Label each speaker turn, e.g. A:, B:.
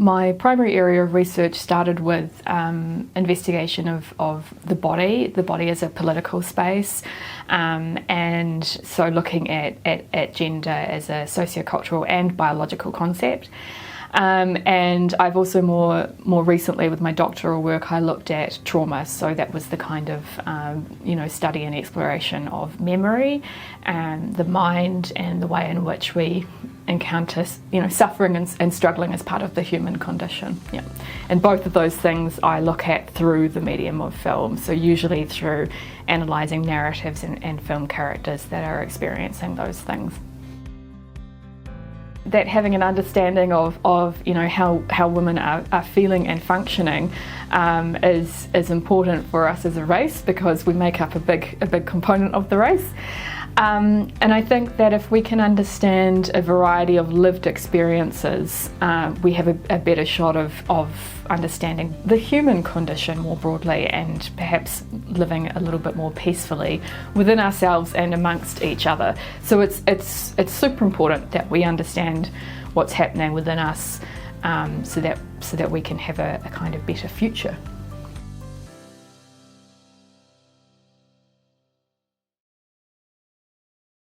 A: my primary area of research started with investigation of the body as a political space, and so looking at gender as a sociocultural and biological concept. And I've also more recently with my doctoral work I looked at trauma, so that was the kind of study and exploration of memory and the mind and the way in which we encounter suffering and struggling as part of the human condition. Yeah. And both of those things I look at through the medium of film, so usually through analysing narratives and film characters that are experiencing those things. That having an understanding of how women are feeling and functioning is important for us as a race, because we make up a big component of the race. And I think that if we can understand a variety of lived experiences, we have a better shot of understanding the human condition more broadly, and perhaps living a little bit more peacefully within ourselves and amongst each other. So it's super important that we understand what's happening within us, so that we can have a kind of better future.